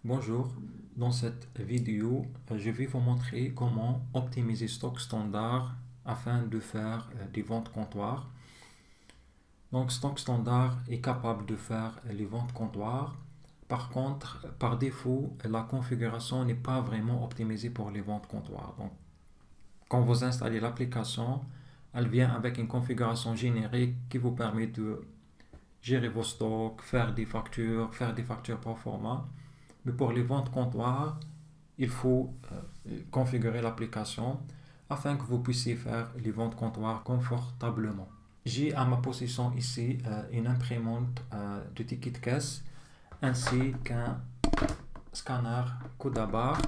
Bonjour, dans cette vidéo, je vais vous montrer comment optimiser Stock Standard afin de faire des ventes comptoirs. Donc Stock Standard est capable de faire les ventes comptoirs. Par contre, par défaut, la configuration n'est pas vraiment optimisée pour les ventes comptoirs. Donc, quand vous installez l'application, elle vient avec une configuration générique qui vous permet de gérer vos stocks, faire des factures pro forma. Mais pour les ventes comptoirs, il faut configurer l'application afin que vous puissiez faire les ventes comptoirs confortablement. J'ai à ma possession ici une imprimante de ticket de caisse ainsi qu'un scanner code à barre.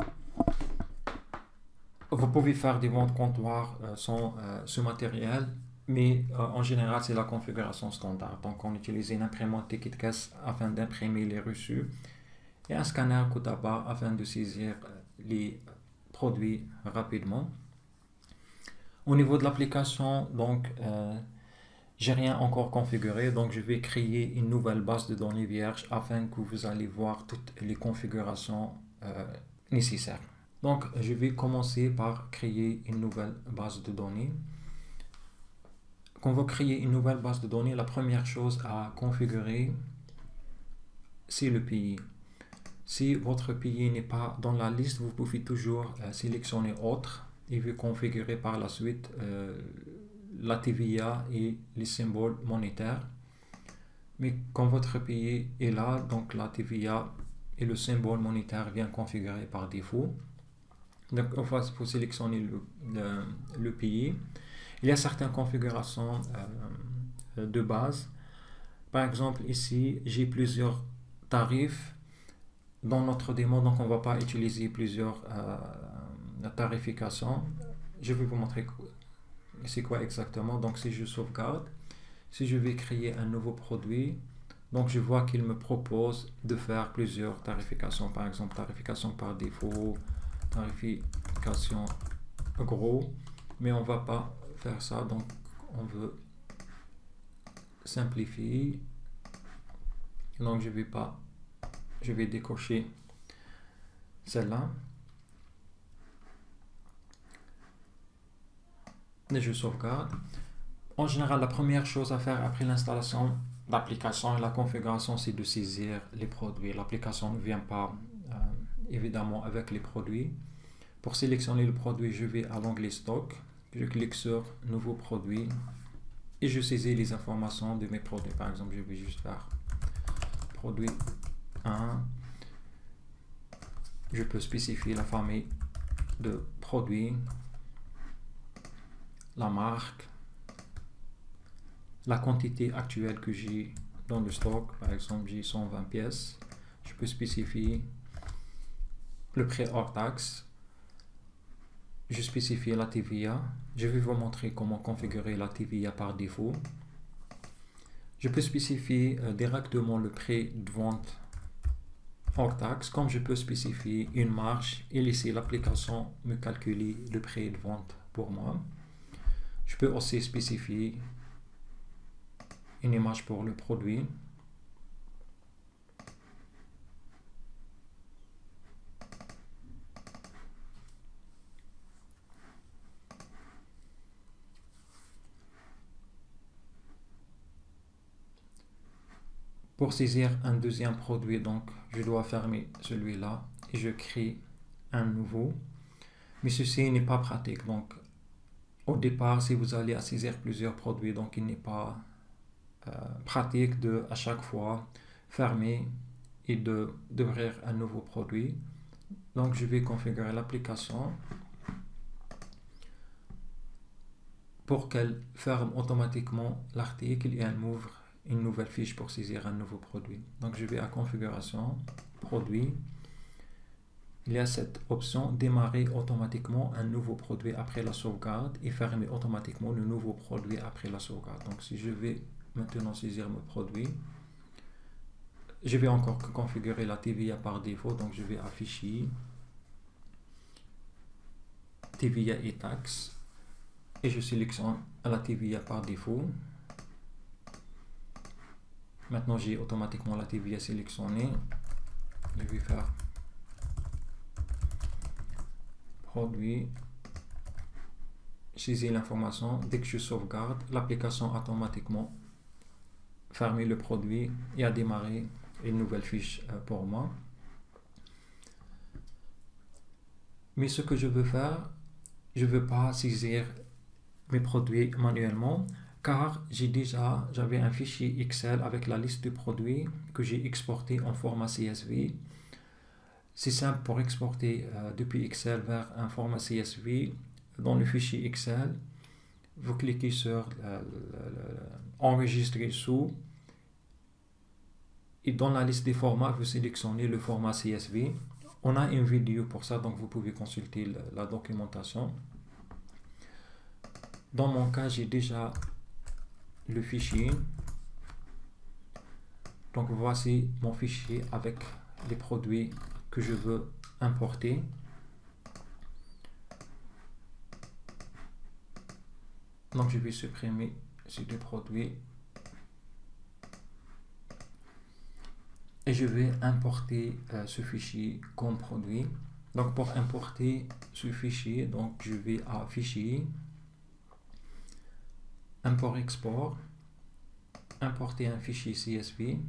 Vous pouvez faire des ventes comptoirs sans ce matériel, mais en général c'est la configuration standard. Donc on utilise une imprimante ticket de caisse afin d'imprimer les reçus et un scanner code à barre afin de saisir les produits rapidement. Au niveau de l'application, donc j'ai rien encore configuré, donc je vais créer une nouvelle base de données vierge afin que vous allez voir toutes les configurations nécessaires. Donc je vais commencer par créer une nouvelle base de données. Quand vous créez une nouvelle base de données, la première chose à configurer, c'est le pays. Si votre pays n'est pas dans la liste, vous pouvez toujours sélectionner autre et vous configurer par la suite la TVA et les symboles monétaires. Mais quand votre pays est là, donc la TVA et le symbole monétaire vient configurer par défaut. Donc il faut sélectionner le pays. Il y a certaines configurations de base. Par exemple, ici, j'ai plusieurs tarifs. Dans notre démo, donc on ne va pas utiliser plusieurs tarifications. Je vais vous montrer c'est quoi exactement. Donc si je sauvegarde, si je vais créer un nouveau produit, donc je vois qu'il me propose de faire plusieurs tarifications. Par exemple, tarification par défaut, tarification gros, mais on ne va pas faire ça. Donc on veut simplifier. Donc je vais décocher celle-là et je sauvegarde. En général, la première chose à faire après l'installation de l'application et la configuration, c'est de saisir les produits. L'application ne vient pas évidemment avec les produits. Pour sélectionner le produit, je vais à l'onglet stock, je clique sur nouveau produit et je saisis les informations de mes produits. Par exemple, je vais juste faire produit 1. Je peux spécifier la famille de produits, la marque, la quantité actuelle que j'ai dans le stock. Par exemple, j'ai 120 pièces. Je peux spécifier le prix hors taxe. Je spécifie la TVA. Je vais vous montrer comment configurer la TVA par défaut. Je peux spécifier directement le prix de vente hors taxe, comme je peux spécifier une marge et laisser l'application me calculer le prix de vente pour moi. Je peux aussi spécifier une image pour le produit. Pour saisir un deuxième produit, donc je dois fermer celui-là et je crée un nouveau. Mais ceci n'est pas pratique. Donc au départ, si vous allez à saisir plusieurs produits, donc il n'est pas pratique de à chaque fois fermer et d'ouvrir un nouveau produit. Donc je vais configurer l'application pour qu'elle ferme automatiquement l'article et elle m'ouvre une nouvelle fiche pour saisir un nouveau produit. Donc je vais à configuration, produit. Il y a cette option démarrer automatiquement un nouveau produit après la sauvegarde et fermer automatiquement le nouveau produit après la sauvegarde. Donc si je vais maintenant saisir mon produit, je vais encore configurer la TVA par défaut. Donc je vais afficher TVA et taxes et je sélectionne la TVA par défaut. Maintenant j'ai automatiquement la TVA sélectionnée. Je vais faire produit, saisir l'information. Dès que je sauvegarde, l'application automatiquement ferme le produit et a démarré une nouvelle fiche pour moi. Mais ce que je veux faire, je ne veux pas saisir mes produits manuellement, car j'avais un fichier Excel avec la liste de produits que j'ai exporté en format CSV. C'est simple pour exporter depuis Excel vers un format CSV. Dans le fichier Excel, vous cliquez sur enregistrer sous, et dans la liste des formats, vous sélectionnez le format CSV. On a une vidéo pour ça, donc vous pouvez consulter la documentation. Dans mon cas, j'ai déjà le fichier. Donc voici mon fichier avec les produits que je veux importer. Donc je vais supprimer ces deux produits. Et je vais importer ce fichier comme produit. Donc pour importer ce fichier, donc je vais à Fichier, Import-Export, importer un fichier CSV,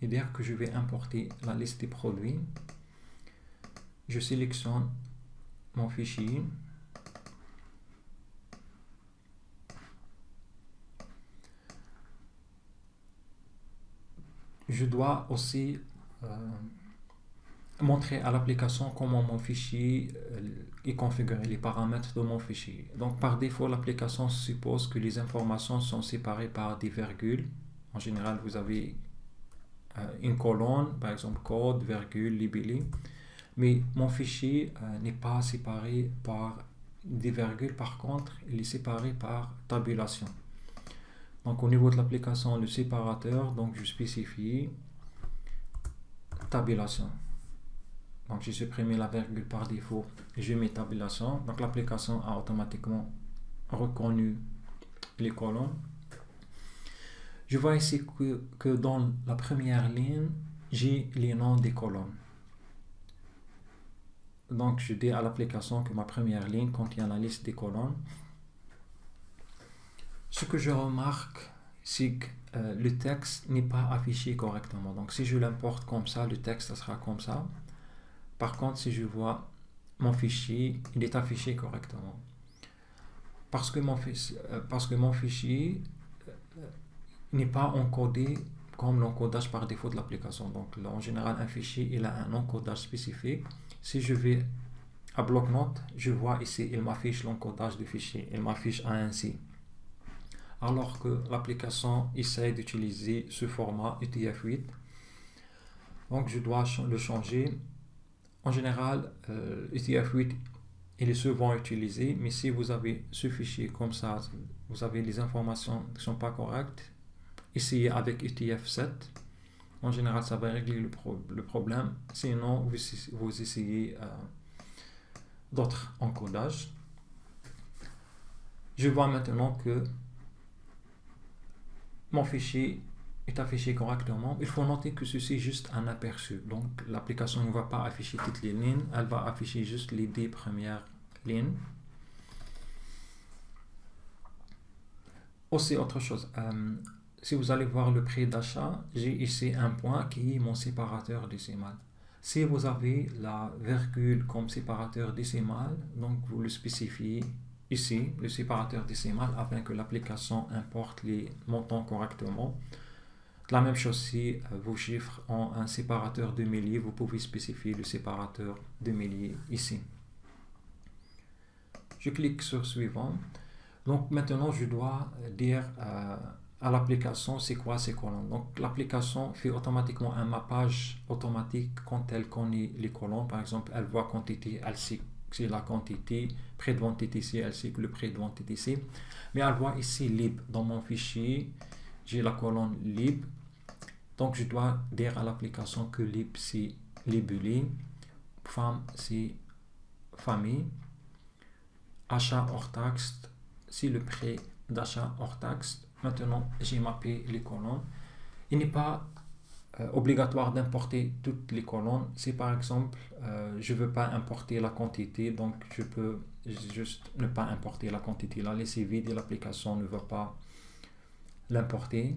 et dire que je vais importer la liste des produits. Je sélectionne mon fichier. Je dois aussi montrer à l'application comment mon fichier est configuré, les paramètres de mon fichier. Donc par défaut, l'application suppose que les informations sont séparées par des virgules. En général, vous avez une colonne, par exemple code, virgule, libellé. Mais mon fichier n'est pas séparé par des virgules, par contre, il est séparé par tabulation. Donc au niveau de l'application, le séparateur, donc je spécifie tabulation. Donc j'ai supprimé la virgule par défaut, je mets tabulation. Donc l'application a automatiquement reconnu les colonnes. Je vois ici que dans la première ligne, j'ai les noms des colonnes. Donc je dis à l'application que ma première ligne contient la liste des colonnes. Ce que je remarque, c'est que le texte n'est pas affiché correctement. Donc si je l'importe comme ça, le texte sera comme ça. Par contre, si je vois mon fichier, il est affiché correctement. Parce que mon fichier n'est pas encodé comme l'encodage par défaut de l'application. Donc en général, un fichier, il a un encodage spécifique. Si je vais à bloc-notes, je vois ici, il m'affiche l'encodage du fichier. Il m'affiche ANC. Alors que l'application essaie d'utiliser ce format UTF-8. Donc je dois le changer. En général, UTF-8, il est souvent utilisé, mais si vous avez ce fichier comme ça, vous avez les informations qui ne sont pas correctes, essayez avec UTF-7. En général, ça va régler le problème. Sinon, vous essayez d'autres encodages. Je vois maintenant que mon fichier est affiché correctement. Il faut noter que ceci est juste un aperçu. Donc l'application ne va pas afficher toutes les lignes, elle va afficher juste les 10 premières lignes. Aussi autre chose, si vous allez voir le prix d'achat, j'ai ici un point qui est mon séparateur décimal. Si vous avez la virgule comme séparateur décimal, donc vous le spécifiez ici, le séparateur décimal, afin que l'application importe les montants correctement. La même chose si vos chiffres ont un séparateur de milliers, vous pouvez spécifier le séparateur de milliers ici. Je clique sur suivant. Donc maintenant je dois dire à l'application c'est quoi ces colonnes. Donc l'application fait automatiquement un mappage automatique quand elle connaît les colonnes. Par exemple, elle voit quantité, elle sait que c'est la quantité, prix de vente TTC, elle sait que le prix de vente TTC. Mais elle voit ici lib. Dans mon fichier, j'ai la colonne lib. Donc je dois dire à l'application que lib c'est libellé, femme c'est famille, achat hors taxe c'est le prix d'achat hors taxe. Maintenant j'ai mappé les colonnes. Il n'est pas obligatoire d'importer toutes les colonnes. Si par exemple, je ne veux pas importer la quantité, donc je peux juste ne pas importer la quantité, la laisser vide et l'application ne va pas l'importer.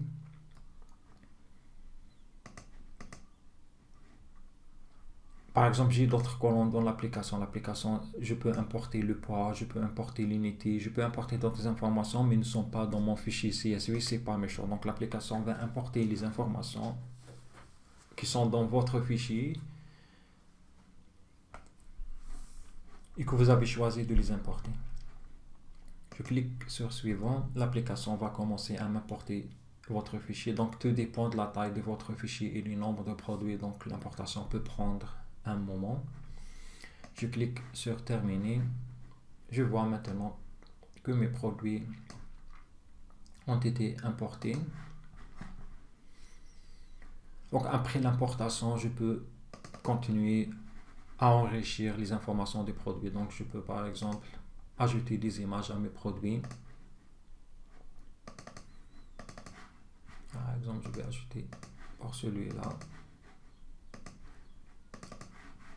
Par exemple, j'ai d'autres colonnes dans l'application. L'application, je peux importer le poids, je peux importer l'unité, je peux importer d'autres informations, mais ne sont pas dans mon fichier CSV, c'est pas méchant. Donc l'application va importer les informations qui sont dans votre fichier et que vous avez choisi de les importer. Je clique sur suivant, l'application va commencer à m'importer votre fichier. Donc tout dépend de la taille de votre fichier et du nombre de produits. Donc l'importation peut prendre un moment. Je clique sur terminer. Je vois maintenant que mes produits ont été importés. Donc après l'importation, je peux continuer à enrichir les informations des produits. Donc je peux par exemple ajouter des images à mes produits. Par exemple, je vais ajouter pour celui-là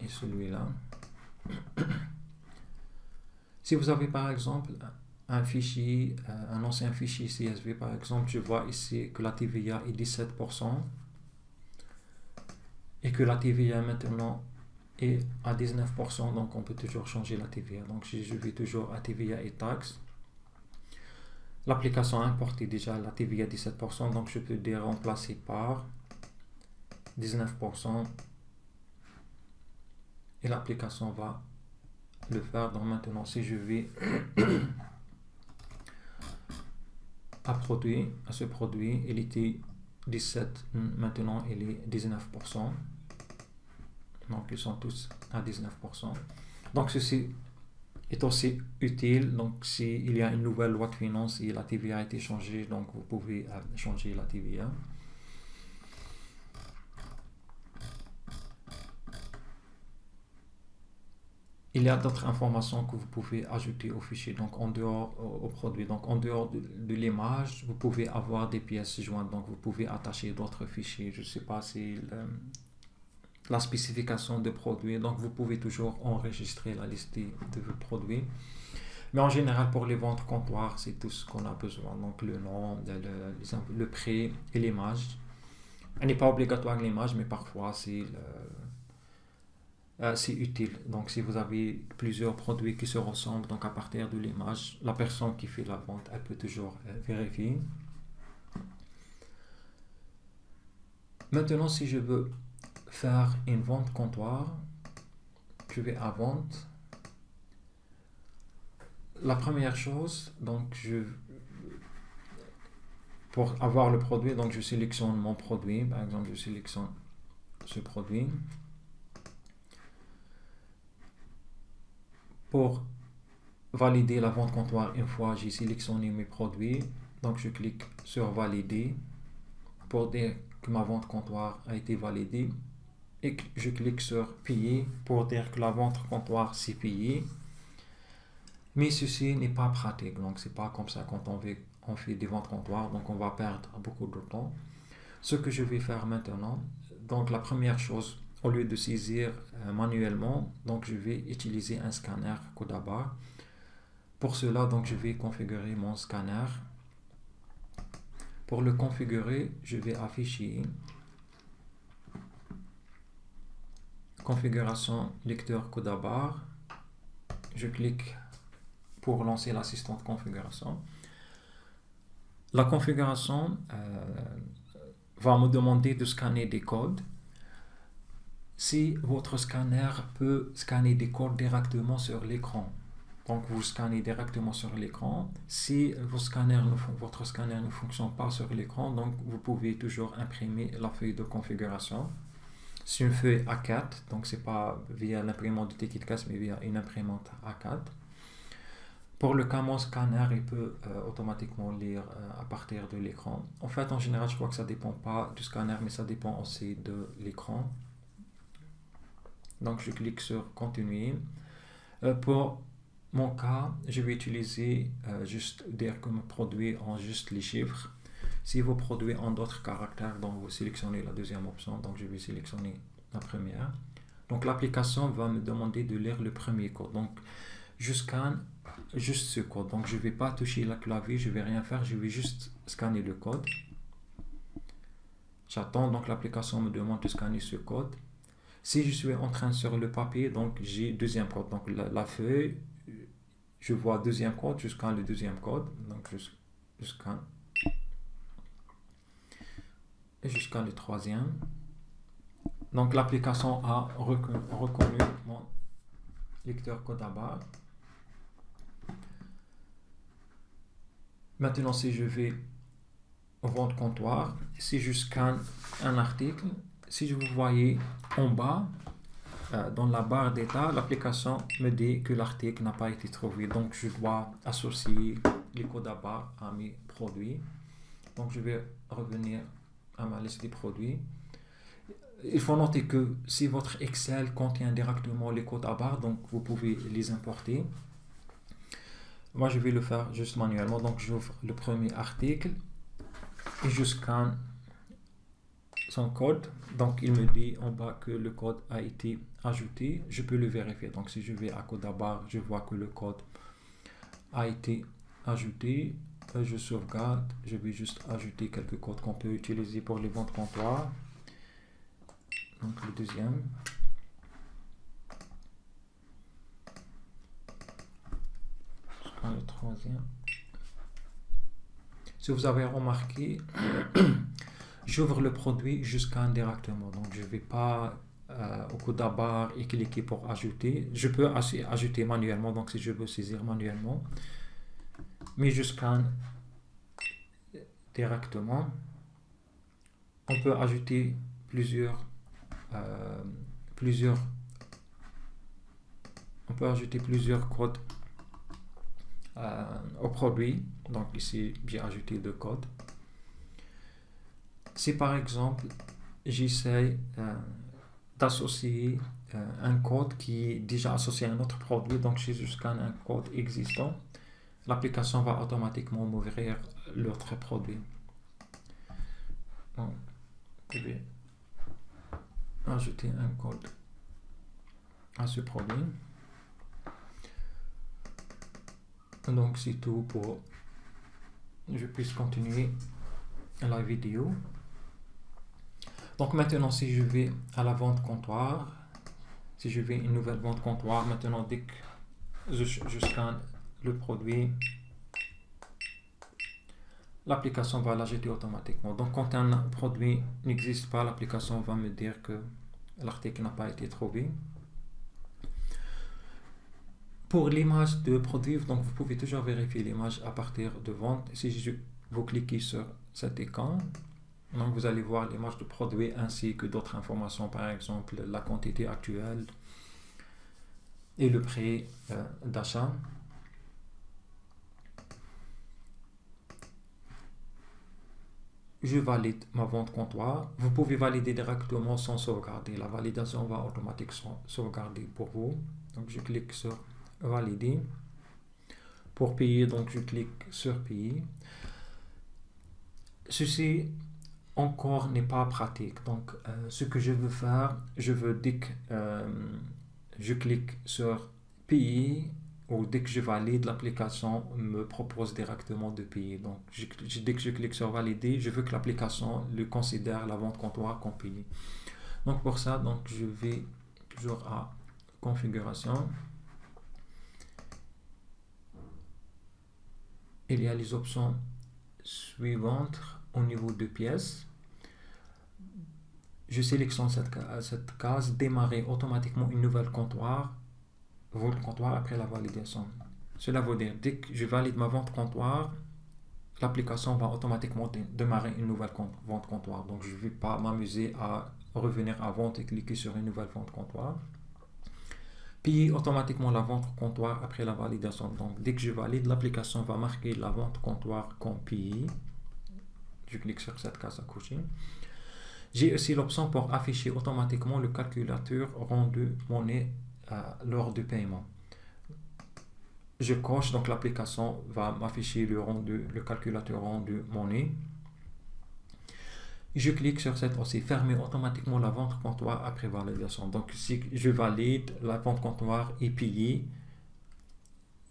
et celui-là. Si vous avez par exemple un fichier, un ancien fichier CSV par exemple, je vois ici que la TVA est 17% et que la TVA maintenant est à 19%, donc on peut toujours changer la TVA. Donc si je vais toujours à TVA et taxes, l'application a importé déjà la TVA 17%, donc je peux dire remplacer par 19% et l'application va le faire. Donc maintenant si je vais à ce produit, il était 17, maintenant il est 19%. Donc ils sont tous à 19%. Donc ceci est aussi utile. Donc s'il y a une nouvelle loi de finances et la TVA a été changée, donc vous pouvez changer la TVA. Il y a d'autres informations que vous pouvez ajouter au fichier, donc en dehors au produit. Donc en dehors de l'image, vous pouvez avoir des pièces jointes. Donc vous pouvez attacher d'autres fichiers. Je ne sais pas si la spécification de produits. Donc vous pouvez toujours enregistrer la liste de vos produits. Mais en général, pour les ventes comptoirs, c'est tout ce qu'on a besoin. Donc le nom, le prix et l'image. Elle n'est pas obligatoire l'image, mais parfois c'est utile. Donc si vous avez plusieurs produits qui se ressemblent, donc à partir de l'image, la personne qui fait la vente, elle peut toujours vérifier. Maintenant, si je veux faire une vente comptoir, je vais à vente. La première chose, donc pour avoir le produit, donc je sélectionne mon produit. Par exemple, je sélectionne ce produit. Pour valider la vente comptoir, une fois j'ai sélectionné mes produits, donc je clique sur valider pour dire que ma vente comptoir a été validée et que je clique sur payer pour dire que la vente comptoir s'est payée. Mais ceci n'est pas pratique, donc c'est pas comme ça quand on fait des ventes comptoirs, donc on va perdre beaucoup de temps. Ce que je vais faire maintenant, donc la première chose, au lieu de saisir manuellement, donc je vais utiliser un scanner Kodaba. Pour cela, donc je vais configurer mon scanner. Pour le configurer, je vais afficher configuration lecteur Kodaba. Je clique pour lancer l'assistant de configuration. La configuration va me demander de scanner des codes. Si votre scanner peut scanner des codes directement sur l'écran, donc vous scannez directement sur l'écran. Si votre scanner ne fonctionne pas sur l'écran, donc vous pouvez toujours imprimer la feuille de configuration. C'est une feuille A4, donc c'est pas via l'imprimante de TicketCast, mais via une imprimante A4. Pour le cas, mon scanner, il peut automatiquement lire à partir de l'écran. En fait, en général, je crois que ça ne dépend pas du scanner, mais ça dépend aussi de l'écran. Donc, je clique sur continuer. Pour mon cas, je vais utiliser juste dire que mes produits ont juste les chiffres. Si vos produits ont d'autres caractères, donc vous sélectionnez la deuxième option, donc je vais sélectionner la première. Donc l'application va me demander de lire le premier code. Donc je scanne juste ce code. Donc je ne vais pas toucher le clavier, je ne vais rien faire, je vais juste scanner le code. J'attends, donc l'application me demande de scanner ce code. Si je suis en train sur le papier, donc j'ai deuxième code. Donc la feuille, je vois deuxième code, je scanne le deuxième code. Donc je scanne. Et je scanne le troisième. Donc l'application a reconnu mon lecteur code à barre. Maintenant, si je vais au vente comptoir, si je scanne un article, si vous voyez en bas, dans la barre d'état, l'application me dit que l'article n'a pas été trouvé. Donc, je dois associer les codes à barre à mes produits. Donc, je vais revenir à ma liste des produits. Il faut noter que si votre Excel contient directement les codes à barre, donc vous pouvez les importer. Moi, je vais le faire juste manuellement. Donc, j'ouvre le premier article et je scanne son code. Donc, il me dit en bas que le code a été ajouté. Je peux le vérifier. Donc, si je vais à code à barre, je vois que le code a été ajouté. Je sauvegarde. Je vais juste ajouter quelques codes qu'on peut utiliser pour les ventes comptoirs. Donc, le deuxième. Le troisième. Si vous avez remarqué, j'ouvre le produit, je scanne directement. Donc, je ne vais pas au code à barre et cliquer pour ajouter. Je peux ajouter manuellement, donc si je veux saisir manuellement. Mais je scanne directement. On peut ajouter plusieurs codes au produit. Donc ici j'ai ajouté 2 codes. Si par exemple j'essaie d'associer un code qui est déjà associé à un autre produit, donc si je scanne un code existant, l'application va automatiquement m'ouvrir l'autre produit. Donc, je vais ajouter un code à ce produit. Donc c'est tout pour que je puisse continuer la vidéo. Donc maintenant, si je vais à la vente comptoir, si je vais une nouvelle vente comptoir, maintenant dès que je scanne le produit, l'application va l'ajouter automatiquement. Donc quand un produit n'existe pas, l'application va me dire que l'article n'a pas été trouvé. Pour l'image de produit, donc vous pouvez toujours vérifier l'image à partir de vente. Si vous cliquez sur cet écran, donc vous allez voir l'image de produit ainsi que d'autres informations, par exemple la quantité actuelle et le prix d'achat. Je valide ma vente comptoir. Vous pouvez valider directement sans sauvegarder. La validation va automatiquement sauvegarder pour vous. Donc je clique sur valider. Pour payer, donc je clique sur payer. Ceci encore n'est pas pratique. Donc ce que je veux faire, dès que je clique sur payer ou dès que je valide, l'application me propose directement de payer. Donc dès que je clique sur valider, je veux que l'application le considère la vente comptoir comme payé. Donc pour ça, donc je vais toujours à configuration. Il y a les options suivantes au niveau de pièces. Je sélectionne cette case, démarrer automatiquement une nouvelle vente comptoir après la validation. Cela veut dire, dès que je valide ma vente comptoir, l'application va automatiquement démarrer une nouvelle vente comptoir. Donc je ne vais pas m'amuser à revenir à vente et cliquer sur une nouvelle vente comptoir. Payer automatiquement la vente comptoir après la validation. Donc dès que je valide, l'application va marquer la vente comptoir comme payée. Je clique sur cette case à cocher. J'ai aussi l'option pour afficher automatiquement le calculateur rendu monnaie lors du paiement. Je coche, donc l'application va m'afficher le calculateur rendu monnaie. Je clique sur cette aussi, fermer automatiquement la vente comptoir après validation. Donc si je valide, la vente comptoir est payée,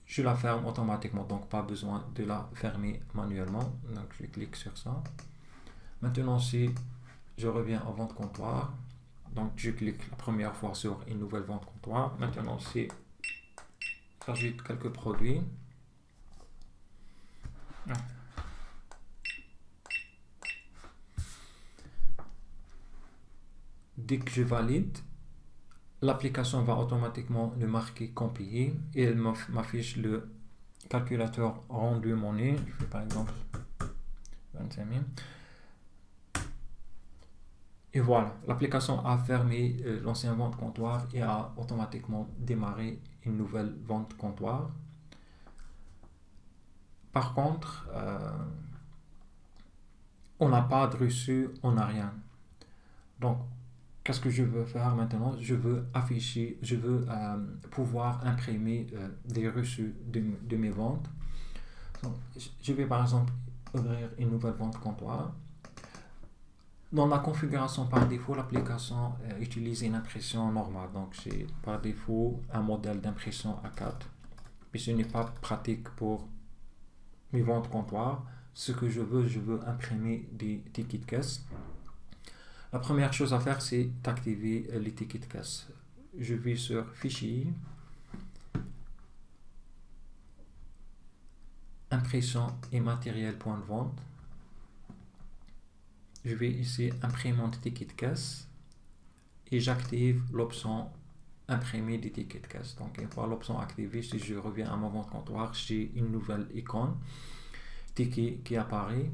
je la ferme automatiquement, donc pas besoin de la fermer manuellement. Donc je clique sur ça. Maintenant, si je reviens en vente comptoir, donc je clique la première fois sur une nouvelle vente comptoir. Maintenant, si j'ajoute quelques produits. Dès que je valide, l'application va automatiquement le marquer comme payé et elle m'affiche le calculateur rendu monnaie. Je fais par exemple 25 000. Et voilà, l'application a fermé l'ancien vente comptoir et a automatiquement démarré une nouvelle vente comptoir. Par contre, on n'a pas de reçu, on n'a rien. Donc, qu'est-ce que je veux faire maintenant? Je veux afficher, je veux pouvoir imprimer des reçus de mes ventes. Donc, je vais par exemple ouvrir une nouvelle vente comptoir. Dans la configuration par défaut, l'application utilise une impression normale. Donc, c'est par défaut un modèle d'impression A4. Mais ce n'est pas pratique pour mes ventes comptoir. Ce que je veux imprimer des tickets de caisse. La première chose à faire, c'est d'activer les tickets de caisse. Je vais sur Fichier, Impression et matériel point de vente. Je vais ici imprimante ticket de caisse et j'active l'option imprimer des tickets de caisse. Donc une fois l'option activée, si je reviens à mon vente comptoir, j'ai une nouvelle icône ticket qui apparaît.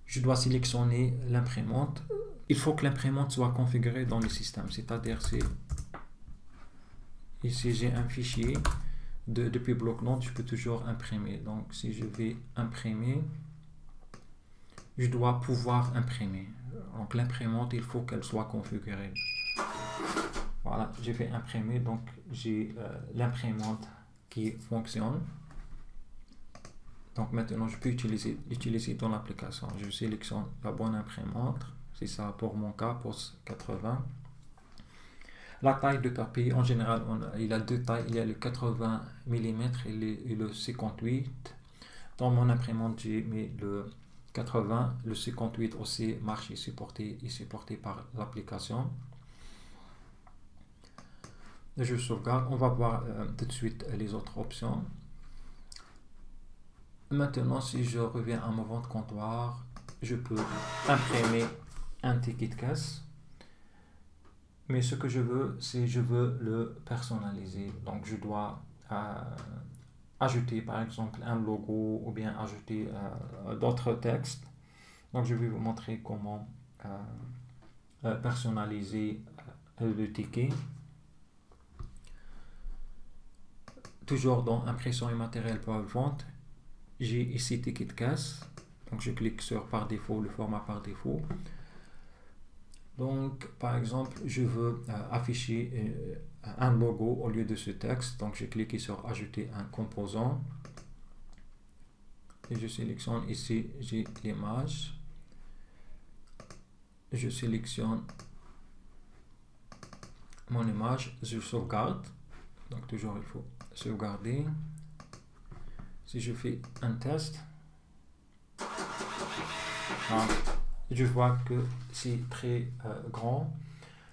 Je dois sélectionner l'imprimante. Il faut que l'imprimante soit configurée dans le système, c'est-à-dire ici j'ai un fichier depuis bloc-notes, je peux toujours imprimer. Donc si je vais imprimer, je dois pouvoir imprimer. Donc l'imprimante, il faut qu'elle soit configurée. Voilà, j'ai fait imprimer, donc j'ai l'imprimante qui fonctionne. Donc maintenant, je peux l'utiliser dans l'application. Je sélectionne la bonne imprimante. C'est ça pour mon cas, pour 80. La taille de papier, en général, il a deux tailles. Il y a le 80 mm et le 58. Dans mon imprimante, j'ai mis le 80. Le 58 aussi marche et supporté par l'application. Je sauvegarde. On va voir tout de suite les autres options. Maintenant, si je reviens à mon vente comptoir, je peux imprimer un ticket de caisse. Mais ce que je veux, c'est je veux le personnaliser. Donc, je dois ajouter par exemple un logo ou bien ajouter d'autres textes. Donc, je vais vous montrer comment personnaliser le ticket. Toujours dans impression et matériel pour vente. J'ai ici ticket de caisse, donc je clique sur par défaut, le format par défaut. Donc par exemple, je veux afficher un logo au lieu de ce texte, donc je clique sur ajouter un composant et je sélectionne ici, j'ai l'image, je sélectionne mon image, je sauvegarde, donc toujours il faut sauvegarder. Si je fais un test, je vois que c'est très grand.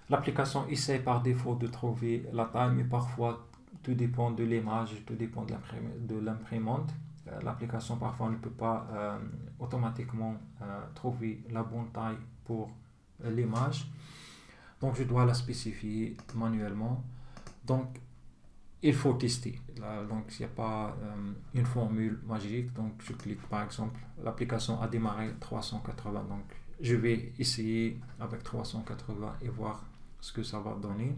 L'application essaie par défaut de trouver la taille, mais parfois tout dépend de l'image, tout dépend de l'imprimante. L'application parfois ne peut pas automatiquement trouver la bonne taille pour l'image. Donc je dois la spécifier manuellement. Donc il faut tester. Là, donc, il n'y a pas une formule magique. Donc, je clique par exemple, l'application a démarré 380. Donc, je vais essayer avec 380 et voir ce que ça va donner.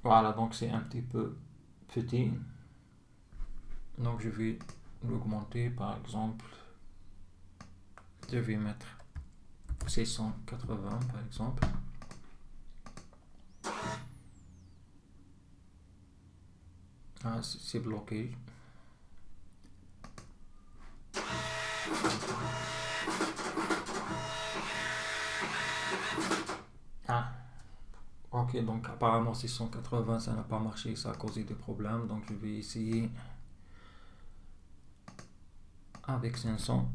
Voilà, donc c'est un petit peu petit. Donc, je vais l'augmenter par exemple. Je vais mettre 680 par exemple. C'est bloqué. Ah, ok, donc apparemment 680, ça n'a pas marché, ça a causé des problèmes. Donc je vais essayer avec 500.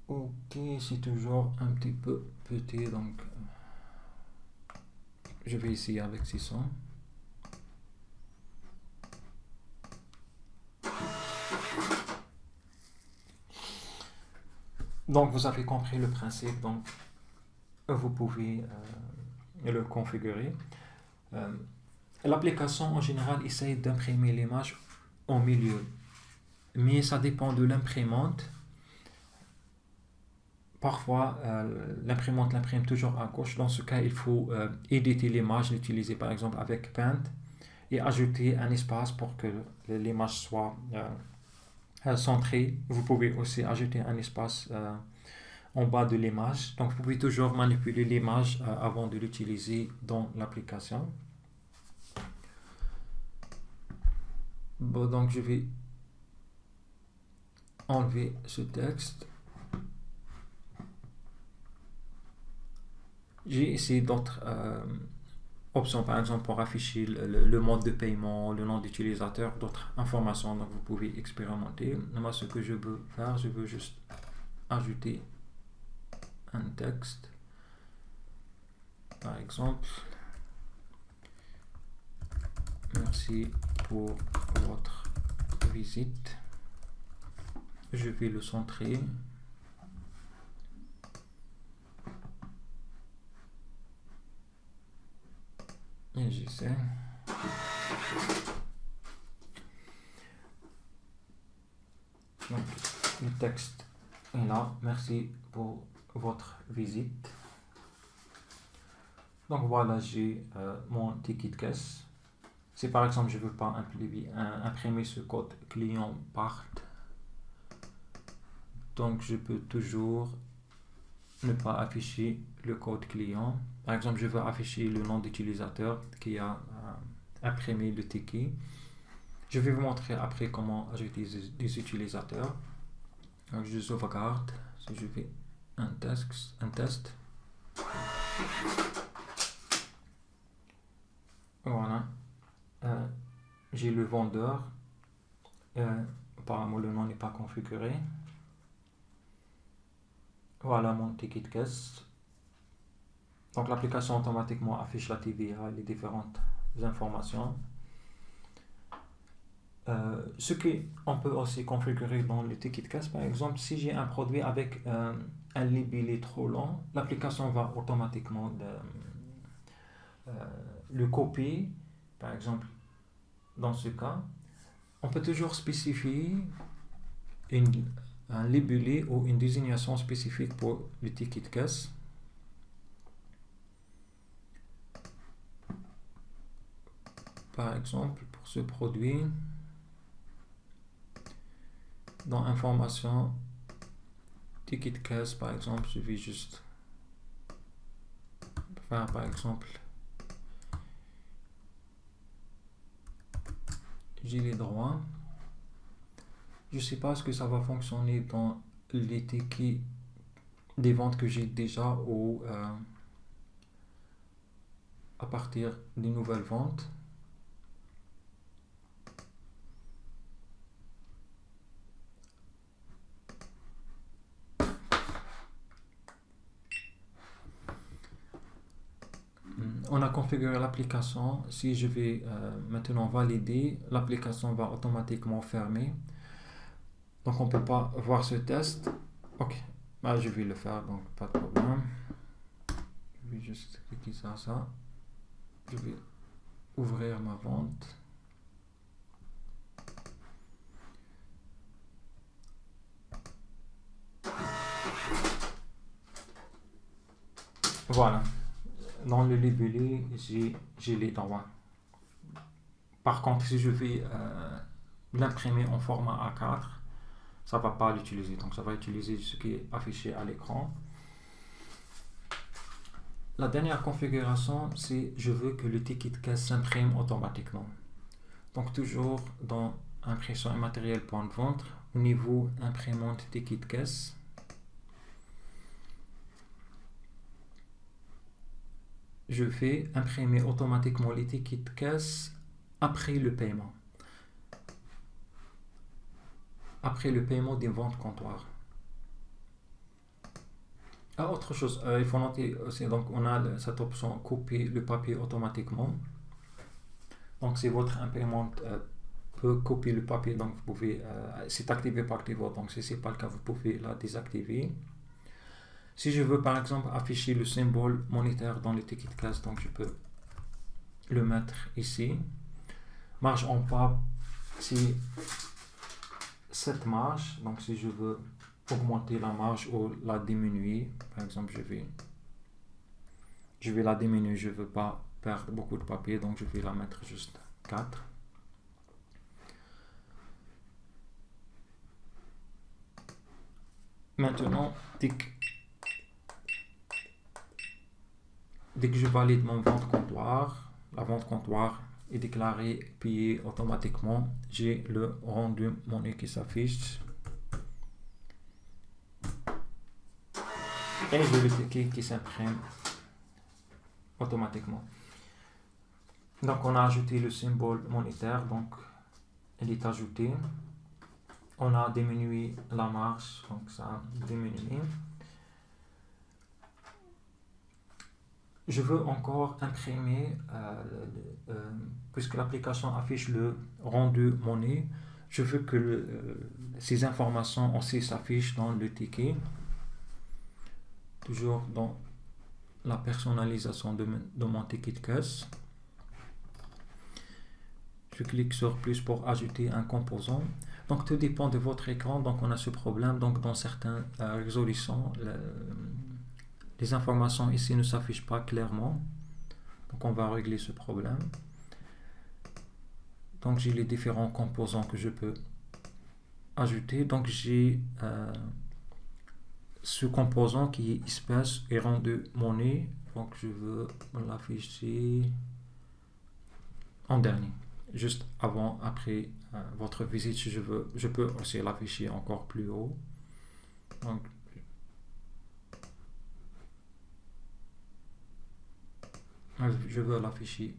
Ok, c'est toujours un petit peu petit, donc je vais essayer avec 600. Donc vous avez compris le principe, donc vous pouvez le configurer. Euh, L'application en général essaye d'imprimer l'image au milieu, mais ça dépend de l'imprimante. Parfois, l'imprimante l'imprime toujours à gauche. Dans ce cas, il faut éditer l'image, l'utiliser par exemple avec Paint et ajouter un espace pour que l'image soit centrée. Vous pouvez aussi ajouter un espace en bas de l'image. Donc, vous pouvez toujours manipuler l'image avant de l'utiliser dans l'application. Bon, donc, je vais enlever ce texte. J'ai essayé d'autres options, par exemple pour afficher le mode de paiement, le nom d'utilisateur, d'autres informations. Donc vous pouvez expérimenter. Moi, ce que je veux faire, je veux juste ajouter un texte. Par exemple, merci pour votre visite. Je vais le centrer. Et j'essaie. Donc, le texte est là. Merci pour votre visite. Donc voilà, j'ai mon ticket de caisse. Si par exemple je ne veux pas imprimer ce code client part, donc je peux toujours ne pas afficher le code client. Par exemple, je veux afficher le nom d'utilisateur qui a imprimé le ticket. Je vais vous montrer après comment ajouter des utilisateurs. Donc je sauvegarde. Si je fais un test. Voilà. J'ai le vendeur. Apparemment le nom n'est pas configuré. Voilà mon ticket de caisse. Donc l'application automatiquement affiche la TVA, les différentes informations. Ce qu'on peut aussi configurer dans le ticket de caisse, par exemple, si j'ai un produit avec un libellé trop long, l'application va automatiquement le copier. Par exemple, dans ce cas, on peut toujours spécifier un libellé ou une désignation spécifique pour le ticket de caisse. Par exemple, pour ce produit, dans information, ticket de caisse, par exemple, je vais juste faire, par exemple, j'ai les droits. Je ne sais pas ce que ça va fonctionner dans les tickets des ventes que j'ai déjà ou à partir des nouvelles ventes. On a configuré l'application. Si je vais maintenant valider, l'application va automatiquement fermer. Donc on ne peut pas voir ce test. Ok, je vais le faire, donc pas de problème. Je vais juste cliquer sur ça. Je vais ouvrir ma vente. Voilà. Dans le libellé, j'ai les droits. Par contre, si je vais l'imprimer en format A4, ça ne va pas l'utiliser. Donc, ça va utiliser ce qui est affiché à l'écran. La dernière configuration, c'est je veux que le ticket de caisse s'imprime automatiquement. Donc toujours dans impression et matériel point de vente, au niveau imprimante ticket de caisse, je fais imprimer automatiquement les tickets de caisse après le paiement. Après le paiement des ventes comptoir. Ah, autre chose, il faut noter aussi, donc on a cette option couper le papier automatiquement. Donc si votre imprimante peut copier le papier, donc vous pouvez, c'est activé par défaut, donc si ce n'est pas le cas, vous pouvez la désactiver. Si je veux par exemple afficher le symbole monétaire dans le ticket de caisse, donc je peux le mettre ici. Marge en pas, c'est cette marge, donc si je veux augmenter la marge ou la diminuer, par exemple je vais la diminuer, je ne veux pas perdre beaucoup de papier, donc je vais la mettre juste 4. Maintenant, dès que je valide mon vente comptoir, la vente comptoir est déclarée, payée automatiquement, j'ai le rendu monnaie qui s'affiche. Et j'ai le ticket qui s'imprime automatiquement. Donc on a ajouté le symbole monétaire, donc il est ajouté. On a diminué la marge, donc ça a diminué. Je veux encore imprimer, puisque l'application affiche le rendu monnaie, je veux que ces informations aussi s'affichent dans le ticket. Toujours dans la personnalisation de mon ticket de caisse. Je clique sur plus pour ajouter un composant. Donc tout dépend de votre écran. Donc on a ce problème. Donc dans certaines résolutions, les informations ici ne s'affichent pas clairement. Donc on va régler ce problème. Donc j'ai les différents composants que je peux ajouter. Donc j'ai ce composant qui est espèce et rendu monnaie. Donc je veux l'afficher en dernier. Juste avant, après votre visite, si je peux aussi l'afficher encore plus haut. Donc, je veux l'afficher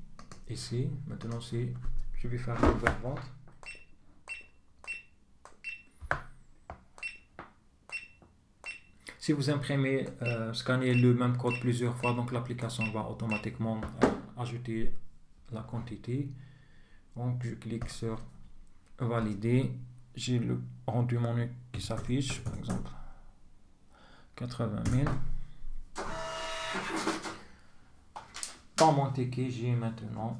ici. Maintenant, je vais faire une nouvelle vente. Si vous imprimez, scannez le même code plusieurs fois, donc l'application va automatiquement ajouter la quantité. Donc je clique sur valider, j'ai le rendu monnaie qui s'affiche, par exemple 80 000. Dans mon ticket, j'ai maintenant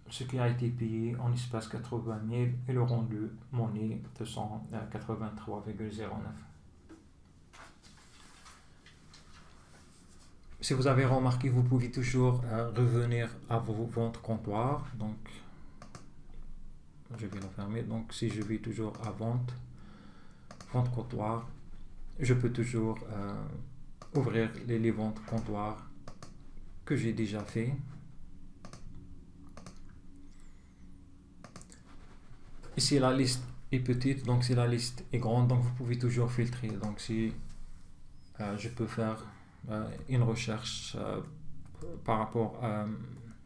ce qui a été payé en espèces 80 000 et le rendu monnaie 283,09. Si vous avez remarqué, vous pouvez toujours revenir à vos ventes comptoir. Donc, je vais la fermer. Donc, si je vais toujours à vente comptoir, je peux toujours ouvrir les ventes comptoir que j'ai déjà fait. Ici, la liste est petite, donc si la liste est grande, donc vous pouvez toujours filtrer. Donc, si je peux faire une recherche par rapport à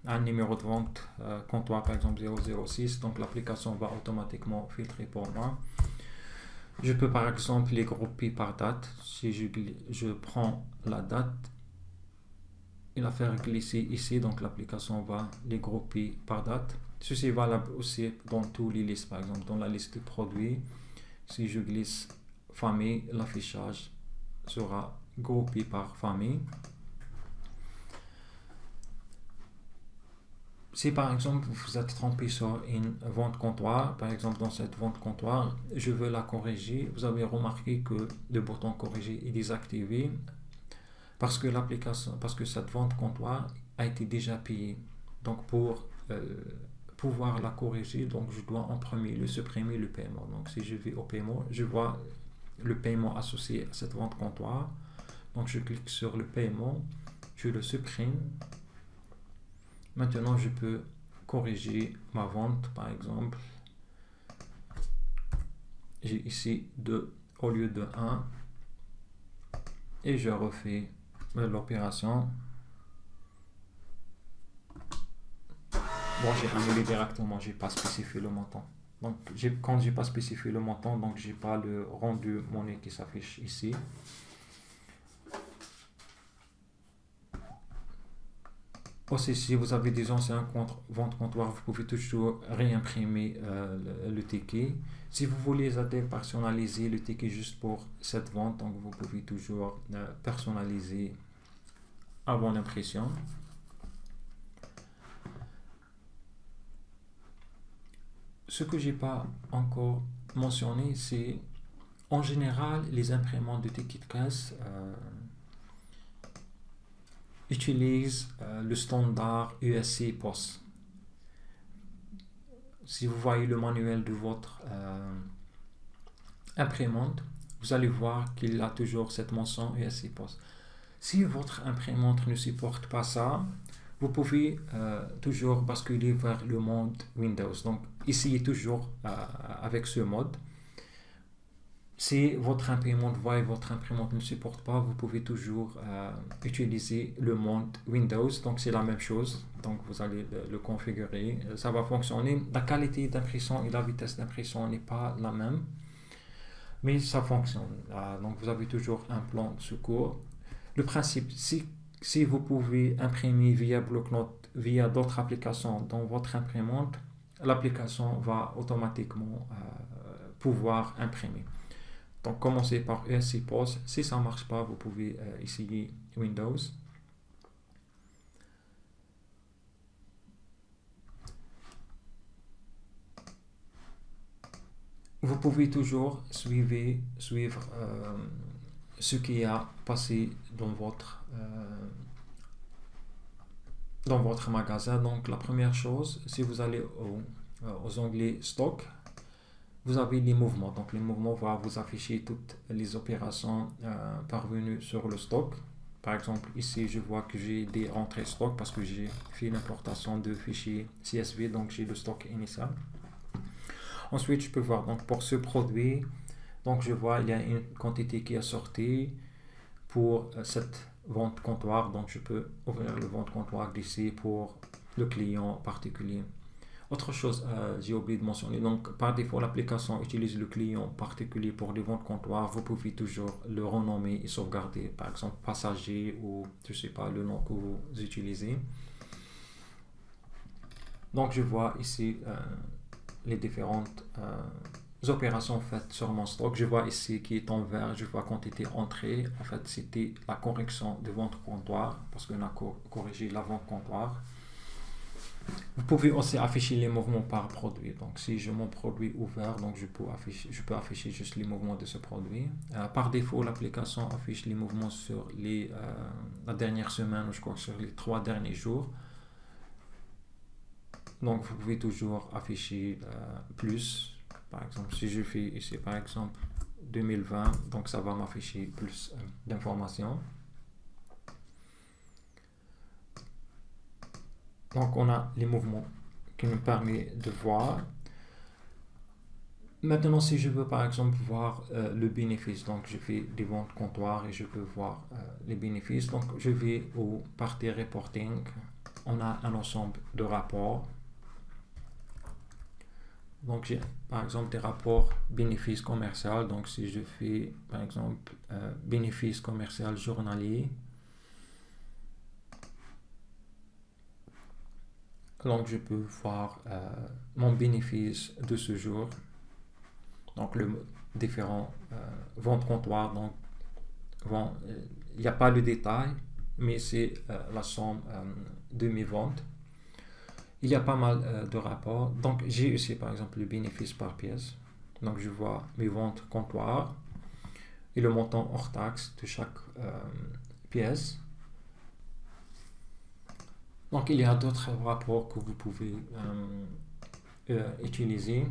un numéro de vente comptoir par exemple 006, donc l'application va automatiquement filtrer pour moi. Je peux par exemple les grouper par date. Si je prends la date et la faire glisser ici, donc l'application va les grouper par date. Ceci est valable aussi dans toutes les listes, par exemple dans la liste de produits. Si je glisse famille, l'affichage sera groupé par famille. Si par exemple vous êtes trompé sur une vente comptoir, par exemple dans cette vente comptoir, je veux la corriger, vous avez remarqué que le bouton corriger est désactivé parce que cette vente comptoir a été déjà payée. Donc pour pouvoir la corriger, donc je dois en premier lieu supprimer le paiement. Donc si je vais au paiement, je vois le paiement associé à cette vente comptoir. Donc je clique sur le paiement, je le supprime. Maintenant je peux corriger ma vente, par exemple. J'ai ici 2 au lieu de 1 et je refais l'opération. Bon, j'ai annulé directement, j'ai pas spécifié le montant. Donc, quand j'ai pas spécifié le montant, donc j'ai pas le rendu monnaie qui s'affiche ici. Aussi, si vous avez des anciens ventes comptoir, vous pouvez toujours réimprimer le ticket. Si vous voulez personnaliser le ticket juste pour cette vente, donc vous pouvez toujours personnaliser avant l'impression. Ce que j'ai pas encore mentionné, c'est en général les imprimantes de tickets de caisse utilisent le standard USC POS. Si vous voyez le manuel de votre imprimante, vous allez voir qu'il a toujours cette mention USC POS. Si votre imprimante ne supporte pas ça, vous pouvez toujours basculer vers le mode Windows. Donc, essayez toujours avec ce mode. Si votre imprimante ne supporte pas, vous pouvez toujours utiliser le mode Windows. Donc, c'est la même chose. Donc, vous allez le configurer. Ça va fonctionner. La qualité d'impression et la vitesse d'impression n'est pas la même. Mais ça fonctionne. Donc, vous avez toujours un plan de secours. Le principe, si vous pouvez imprimer via bloc-notes, via d'autres applications dans votre imprimante, l'application va automatiquement pouvoir imprimer. Donc, commencez par USC POS. Si ça ne marche pas, vous pouvez essayer Windows. Vous pouvez toujours suivre ce qui a passé dans votre magasin. Donc, la première chose, si vous allez aux onglets stock, vous avez les mouvements. Donc, les mouvements vont vous afficher toutes les opérations parvenues sur le stock. Par exemple, ici, je vois que j'ai des rentrées stock parce que j'ai fait l'importation de fichiers CSV, donc j'ai le stock initial. Ensuite, je peux voir, donc pour ce produit, donc je vois il y a une quantité qui est sortie pour cette vente comptoir. Donc, je peux ouvrir le vente comptoir d'ici pour le client particulier. Autre chose, j'ai oublié de mentionner, donc par défaut, l'application utilise le client particulier pour les ventes comptoir. Vous pouvez toujours le renommer et sauvegarder, par exemple, passager ou, je sais pas, le nom que vous utilisez. Donc, je vois ici les différentes opérations faites sur mon stock. Je vois ici qui est en vert, je vois quantité entrée. En fait, c'était la correction de vente comptoir parce qu'on a corrigé la vente comptoir. Vous pouvez aussi afficher les mouvements par produit. Donc, si j'ai mon produit ouvert, donc je peux afficher juste les mouvements de ce produit. Par défaut, l'application affiche les mouvements sur la dernière semaine, je crois sur les 3 derniers jours. Donc, vous pouvez toujours afficher plus. Par exemple, si je fais ici, par exemple, 2020, donc ça va m'afficher plus d'informations. Donc, on a les mouvements qui nous permettent de voir. Maintenant, si je veux, par exemple, voir le bénéfice, donc je fais des ventes comptoir et je peux voir les bénéfices. Donc, je vais au partie reporting. On a un ensemble de rapports. Donc, j'ai par exemple des rapports bénéfices commercial. Donc, si je fais par exemple bénéfice commercial journalier, donc je peux voir mon bénéfice de ce jour. Donc, le différents ventes comptoir. Donc, il n'y a pas le détail, mais c'est la somme de mes ventes. Il y a pas mal de rapports. Donc, j'ai aussi, par exemple, le bénéfice par pièce. Donc, je vois mes ventes comptoir et le montant hors taxe de chaque pièce. Donc, il y a d'autres rapports que vous pouvez utiliser.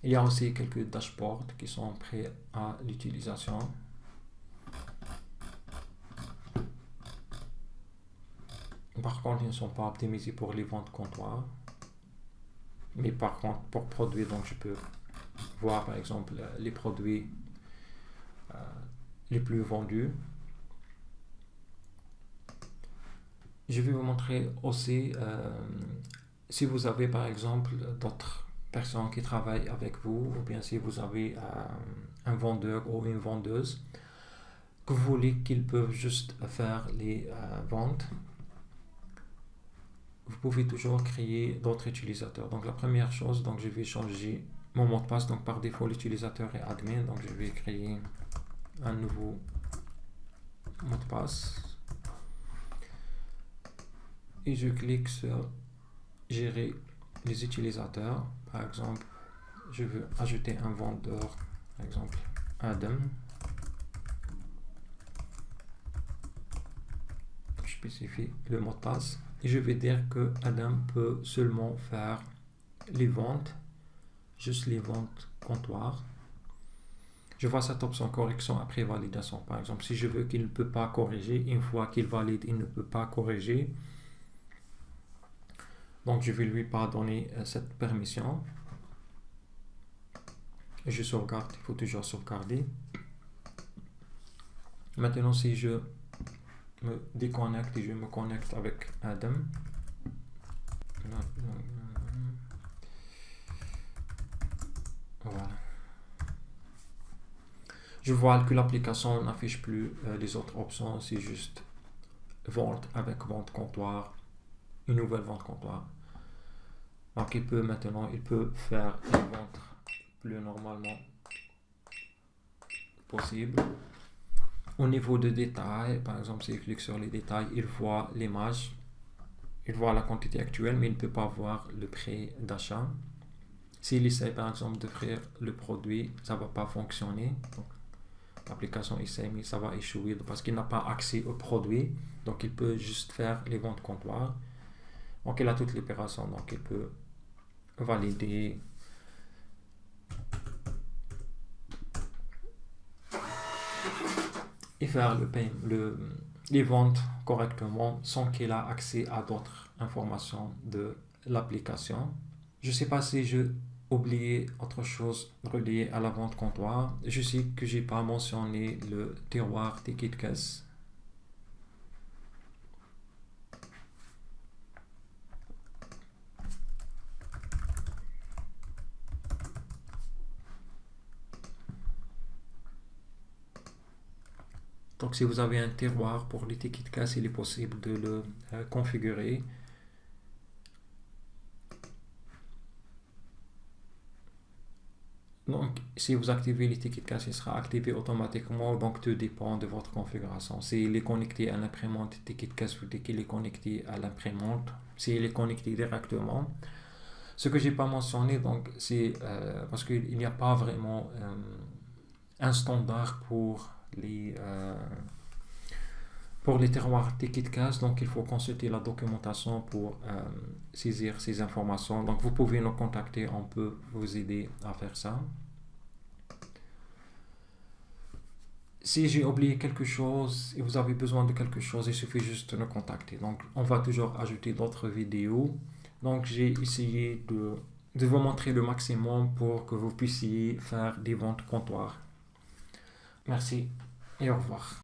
Il y a aussi quelques dashboards qui sont prêts à l'utilisation. Par contre, ils ne sont pas optimisés pour les ventes comptoirs. Mais par contre, pour produits, donc je peux voir par exemple les produits les plus vendus. Je vais vous montrer aussi si vous avez par exemple d'autres personnes qui travaillent avec vous, ou bien si vous avez un vendeur ou une vendeuse que vous voulez qu'ils peuvent juste faire les ventes. Vous pouvez toujours créer d'autres utilisateurs. Donc la première chose, donc je vais changer mon mot de passe. Donc par défaut l'utilisateur est admin, donc je vais créer un nouveau mot de passe et je clique sur gérer les utilisateurs. Par exemple, je veux ajouter un vendeur, par exemple Adam. Je spécifie le mot de passe et je vais dire que Adam peut seulement faire les ventes, juste les ventes comptoirs. Je vois cette option correction après validation. Par exemple, si je veux qu'il ne peut pas corriger, une fois qu'il valide, il ne peut pas corriger. Donc, je vais lui pas donner cette permission. Je sauvegarde, il faut toujours sauvegarder. Maintenant, si je me déconnecte et je me connecte avec Adam. Voilà. Je vois que l'application n'affiche plus les autres options, c'est juste vente avec vente comptoir, une nouvelle vente comptoir. Donc il peut faire les ventes plus normalement possible. Au niveau de détails, par exemple, s'il clique sur les détails, il voit l'image, il voit la quantité actuelle, mais il ne peut pas voir le prix d'achat. S'il essaie par exemple d'offrir le produit, ça ne va pas fonctionner. L'application essaie, mais ça va échouer parce qu'il n'a pas accès au produit. Donc il peut juste faire les ventes comptoirs. Donc il a toutes les opérations, donc il peut valider. Et faire les ventes correctement sans qu'il a accès à d'autres informations de l'application. Je ne sais pas si je oublié autre chose relié à la vente comptoir. Je sais que j'ai pas mentionné le tiroir ticket caisse. Donc si vous avez un tiroir pour les tickets de caisse, il est possible de le configurer. Donc, si vous activez les tickets de caisse, il sera activé automatiquement. Donc, tout dépend de votre configuration. S'il est connecté à l'imprimante ticket de caisse, vous dites qu'il est connecté à l'imprimante. S'il est connecté directement. Ce que j'ai pas mentionné, donc, c'est parce qu'il n'y a pas vraiment un standard pour les tiroirs ticket de caisse. Donc, il faut consulter la documentation pour saisir ces informations. Donc, vous pouvez nous contacter, on peut vous aider à faire ça. Si j'ai oublié quelque chose et vous avez besoin de quelque chose, il suffit juste de nous contacter. Donc, on va toujours ajouter d'autres vidéos. Donc, j'ai essayé de vous montrer le maximum pour que vous puissiez faire des ventes comptoirs. Merci et au revoir.